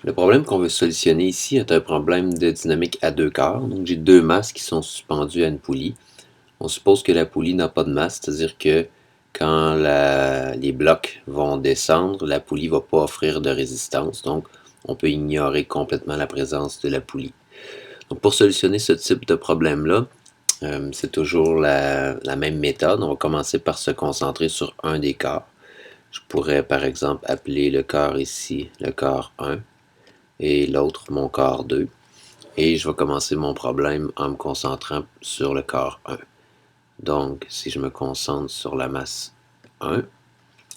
Le problème qu'on veut solutionner ici est un problème de dynamique à deux corps. Donc j'ai deux masses qui sont suspendues à une poulie. On suppose que la poulie n'a pas de masse, c'est-à-dire que quand les blocs vont descendre, la poulie ne va pas offrir de résistance. Donc on peut ignorer complètement la présence de la poulie. Donc pour solutionner ce type de problème-là, c'est toujours la même méthode. On va commencer par se concentrer sur un des corps. Je pourrais par exemple appeler le corps ici le corps 1 et l'autre mon corps 2. Et je vais commencer mon problème en me concentrant sur le corps 1. Donc, si je me concentre sur la masse 1,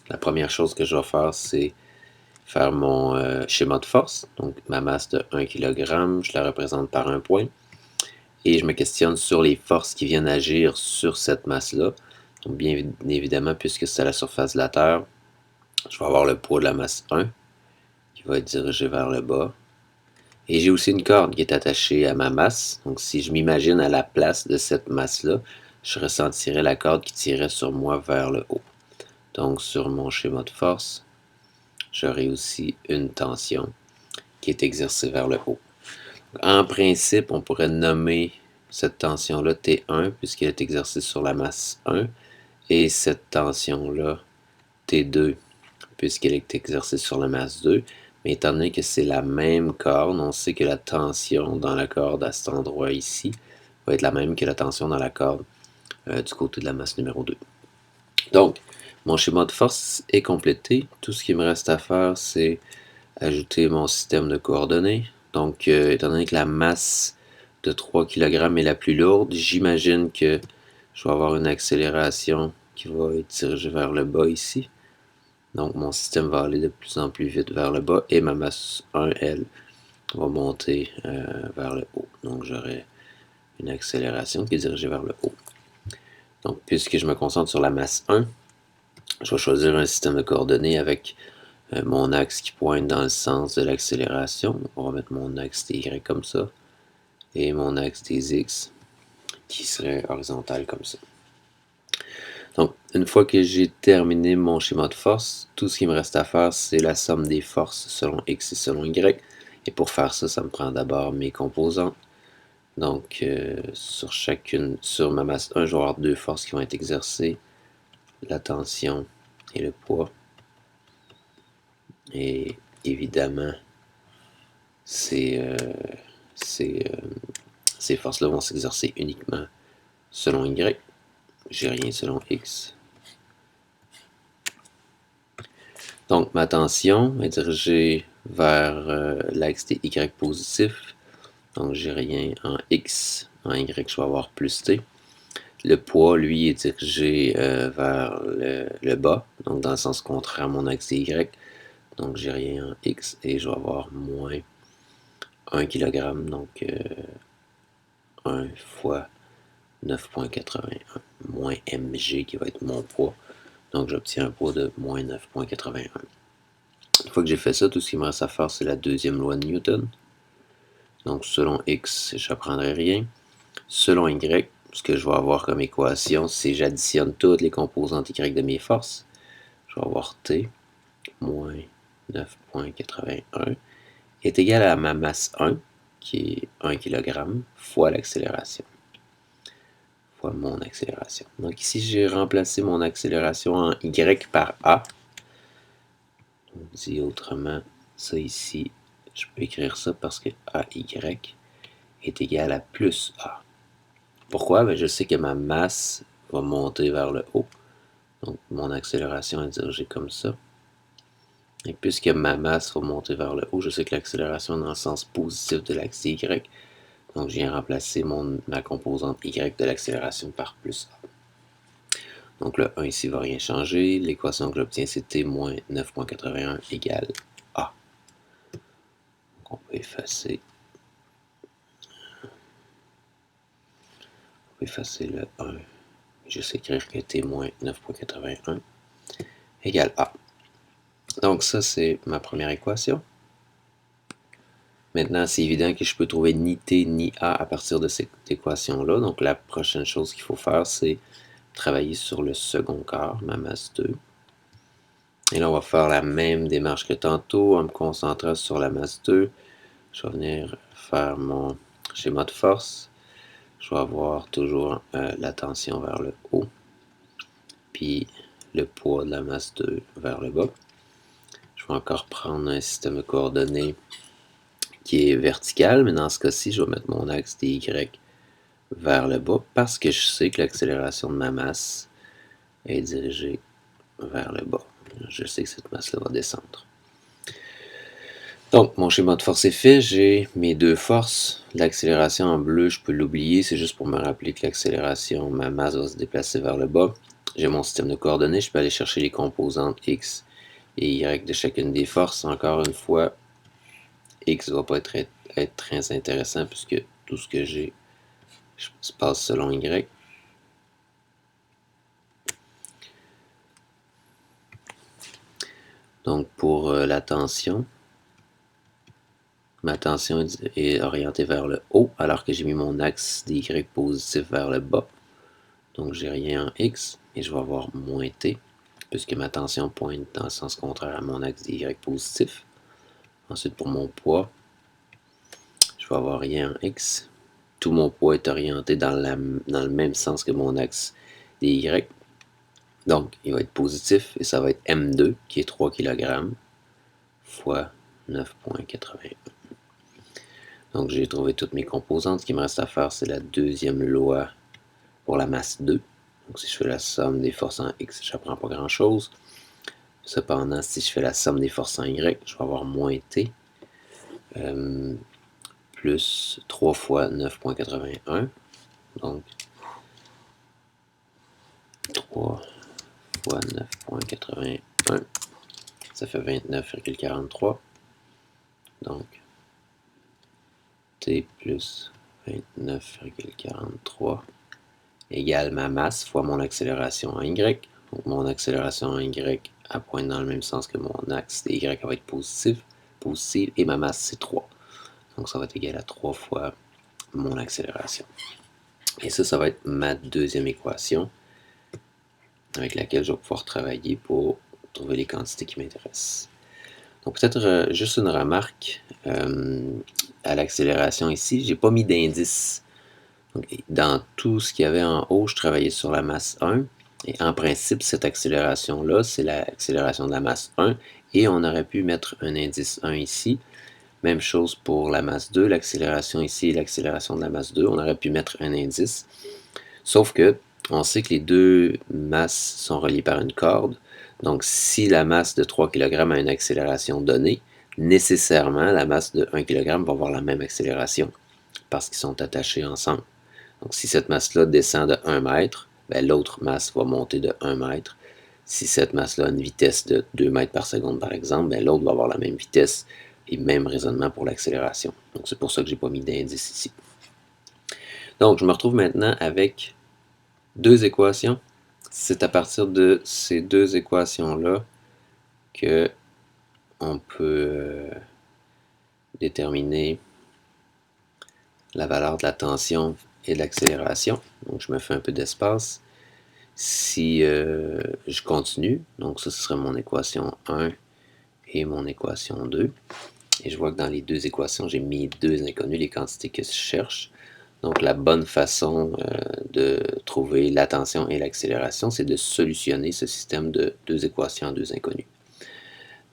la première chose que je vais faire, c'est faire mon schéma de force. Donc, ma masse de 1 kg, je la représente par un point. Et je me questionne sur les forces qui viennent agir sur cette masse-là. Donc, bien évidemment, puisque c'est à la surface de la Terre, je vais avoir le poids de la masse 1 qui va être dirigé vers le bas. Et j'ai aussi une corde qui est attachée à ma masse. Donc si je m'imagine à la place de cette masse-là, je ressentirais la corde qui tirait sur moi vers le haut. Donc sur mon schéma de force, j'aurai aussi une tension qui est exercée vers le haut. En principe, on pourrait nommer cette tension-là T1 puisqu'elle est exercée sur la masse 1 et cette tension-là T2 puisqu'elle est exercée sur la masse 2. Mais étant donné que c'est la même corde, on sait que la tension dans la corde à cet endroit ici va être la même que la tension dans la corde du côté de la masse numéro 2. Donc, mon schéma de force est complété. Tout ce qui me reste à faire, c'est ajouter mon système de coordonnées. Donc, étant donné que la masse de 3 kg est la plus lourde, j'imagine que je vais avoir une accélération qui va être dirigée vers le bas ici. Donc mon système va aller de plus en plus vite vers le bas et ma masse 1, elle, va monter vers le haut. Donc j'aurai une accélération qui est dirigée vers le haut. Donc puisque je me concentre sur la masse 1, je vais choisir un système de coordonnées avec mon axe qui pointe dans le sens de l'accélération. On va mettre mon axe des Y comme ça et mon axe des X qui serait horizontal comme ça. Donc, une fois que j'ai terminé mon schéma de force, tout ce qui me reste à faire, c'est la somme des forces selon X et selon Y. Et pour faire ça, ça me prend d'abord mes composants. Donc, sur ma masse 1, je vais avoir deux forces qui vont être exercées, la tension et le poids. Et évidemment, ces, ces forces-là vont s'exercer uniquement selon Y. J'ai rien selon X. Donc, ma tension est dirigée vers l'axe des Y positif. Donc, j'ai rien en X. En Y, je vais avoir plus T. Le poids, lui, est dirigé vers le bas, donc dans le sens contraire à mon axe des Y. Donc, j'ai rien en X et je vais avoir moins 1 kg, donc 1 fois 9,81, moins mg qui va être mon poids. Donc, j'obtiens un poids de moins 9,81. Une fois que j'ai fait ça, tout ce qui me reste à faire, c'est la deuxième loi de Newton. Donc, selon X, je n'apprendrai rien. Selon Y, ce que je vais avoir comme équation, c'est j'additionne toutes les composantes Y de mes forces. Je vais avoir T moins 9,81 est égal à ma masse 1, qui est 1 kg, fois l'accélération. Fois mon accélération. Donc ici, j'ai remplacé mon accélération en Y par A. On dit autrement, ça ici, je peux écrire ça parce que AY est égal à plus A. Pourquoi? Ben, je sais que ma masse va monter vers le haut. Donc mon accélération est dirigée comme ça. Et puisque ma masse va monter vers le haut, je sais que l'accélération est dans le sens positif de l'axe Y. Donc je viens remplacer ma composante Y de l'accélération par plus A. Donc le 1 ici ne va rien changer. L'équation que j'obtiens, c'est T moins 9,81 égale A. Donc on peut effacer. On peut effacer le 1. Juste écrire que T moins 9,81 égale A. Donc ça, c'est ma première équation. Maintenant, c'est évident que je peux trouver ni T ni A à partir de cette équation-là. Donc la prochaine chose qu'il faut faire, c'est travailler sur le second quart, ma masse 2. Et là, on va faire la même démarche que tantôt en me concentrant sur la masse 2. Je vais venir faire mon schéma de force. Je vais avoir toujours la tension vers le haut, puis le poids de la masse 2 vers le bas. Je vais encore prendre un système de coordonnées qui est vertical, mais dans ce cas-ci, je vais mettre mon axe dy vers le bas parce que je sais que l'accélération de ma masse est dirigée vers le bas. Je sais que cette masse-là va descendre. Donc, mon schéma de force est fait. J'ai mes deux forces. L'accélération en bleu, je peux l'oublier. C'est juste pour me rappeler que l'accélération, ma masse va se déplacer vers le bas. J'ai mon système de coordonnées. Je peux aller chercher les composantes X et Y de chacune des forces. Encore une fois, X ne va pas être très intéressant puisque tout ce que j'ai se passe selon Y. Donc, pour la tension, ma tension est orientée vers le haut alors que j'ai mis mon axe dy positif vers le bas. Donc, j'ai rien en X et je vais avoir moins T puisque ma tension pointe dans le sens contraire à mon axe dy positif. Ensuite, pour mon poids, je vais avoir rien en X. Tout mon poids est orienté dans le même sens que mon axe dy. Donc, il va être positif et ça va être M2 qui est 3 kg fois 9,81. Donc, j'ai trouvé toutes mes composantes. Ce qui me reste à faire, c'est la deuxième loi pour la masse 2. Donc, si je fais la somme des forces en X, je n'apprends pas grand-chose. Cependant, si je fais la somme des forces en Y, je vais avoir moins T plus 3 fois 9,81. Donc, 3 fois 9,81, ça fait 29,43. Donc, T plus 29,43 égale ma masse fois mon accélération en Y. Donc, mon accélération en Y pointe dans le même sens que mon axe dy va être positif, et ma masse c'est 3. Donc, ça va être égal à 3 fois mon accélération. Et ça va être ma deuxième équation avec laquelle je vais pouvoir travailler pour trouver les quantités qui m'intéressent. Donc, peut-être juste une remarque à l'accélération ici, je n'ai pas mis d'indice. Donc, dans tout ce qu'il y avait en haut, je travaillais sur la masse 1. Et en principe, cette accélération-là, c'est l'accélération de la masse 1. Et on aurait pu mettre un indice 1 ici. Même chose pour la masse 2, l'accélération ici et l'accélération de la masse 2. On aurait pu mettre un indice. Sauf que on sait que les deux masses sont reliées par une corde. Donc, si la masse de 3 kg a une accélération donnée, nécessairement, la masse de 1 kg va avoir la même accélération parce qu'ils sont attachés ensemble. Donc, si cette masse-là descend de 1 mètre, ben, l'autre masse va monter de 1 mètre. Si cette masse-là a une vitesse de 2 mètres par seconde, par exemple, ben, l'autre va avoir la même vitesse et même raisonnement pour l'accélération. Donc, c'est pour ça que je n'ai pas mis d'indice ici. Donc, je me retrouve maintenant avec deux équations. C'est à partir de ces deux équations-là que on peut déterminer la valeur de la tension et de l'accélération. Donc, je me fais un peu d'espace. Si je continue, donc ça, ce serait mon équation 1 et mon équation 2. Et je vois que dans les deux équations, j'ai mis deux inconnus, les quantités que je cherche. Donc, la bonne façon de trouver la tension et l'accélération, c'est de solutionner ce système de deux équations en deux inconnus.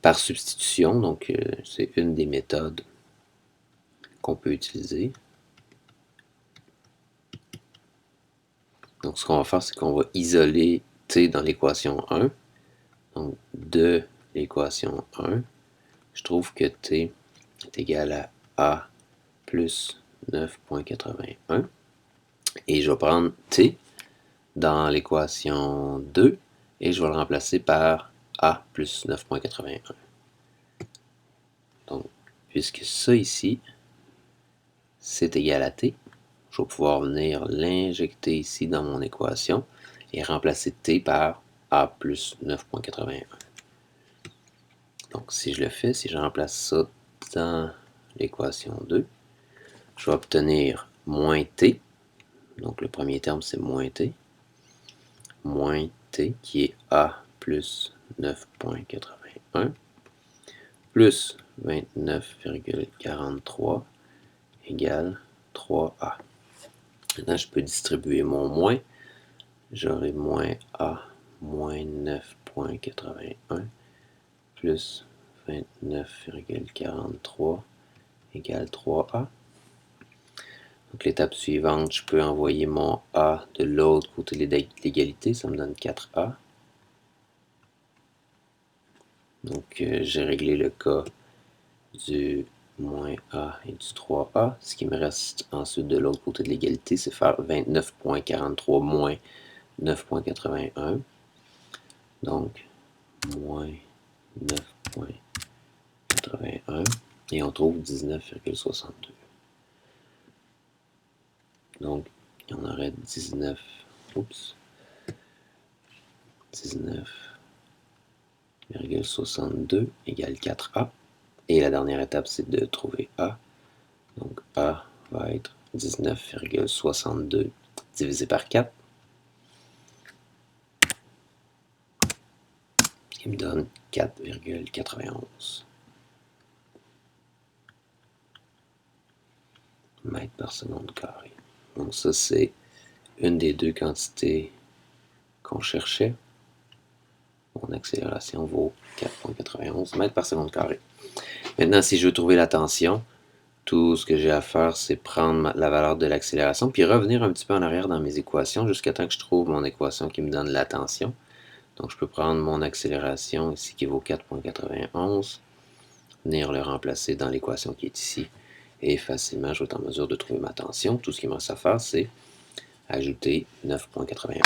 Par substitution, donc c'est une des méthodes qu'on peut utiliser. Donc, ce qu'on va faire, c'est qu'on va isoler T dans l'équation 1. Donc, de l'équation 1, je trouve que T est égal à A plus 9,81. Et je vais prendre T dans l'équation 2 et je vais le remplacer par A plus 9,81. Donc, puisque ça ici, c'est égal à T, je vais pouvoir venir l'injecter ici dans mon équation et remplacer T par A plus 9,81. Donc, si je le fais, si je remplace ça dans l'équation 2, je vais obtenir moins T. Donc, le premier terme, c'est moins T. Moins T qui est A plus 9,81 plus 29,43 égale 3A. Maintenant, je peux distribuer mon moins. J'aurai moins A moins 9,81 plus 29,43 égale 3A. Donc, l'étape suivante, je peux envoyer mon A de l'autre côté de l'égalité. Ça me donne 4A. Donc, j'ai réglé le cas du moins A et du 3A. Ce qui me reste ensuite de l'autre côté de l'égalité, c'est faire 29,43 moins 9,81. Donc, moins 9,81. Et on trouve 19,62. Donc, il y en aurait 19,62 égale 4A. Et la dernière étape, c'est de trouver A. Donc, A va être 19,62 divisé par 4. Qui me donne 4,91 mètres par seconde carré. Donc ça, c'est une des deux quantités qu'on cherchait. Mon accélération vaut 4,91 mètres par seconde carré. Maintenant, si je veux trouver la tension, tout ce que j'ai à faire, c'est prendre la valeur de l'accélération, puis revenir un petit peu en arrière dans mes équations, jusqu'à temps que je trouve mon équation qui me donne la tension. Donc, je peux prendre mon accélération ici qui vaut 4,91, venir le remplacer dans l'équation qui est ici, et facilement, je vais être en mesure de trouver ma tension. Tout ce qu'il me reste à faire, c'est ajouter 9,81.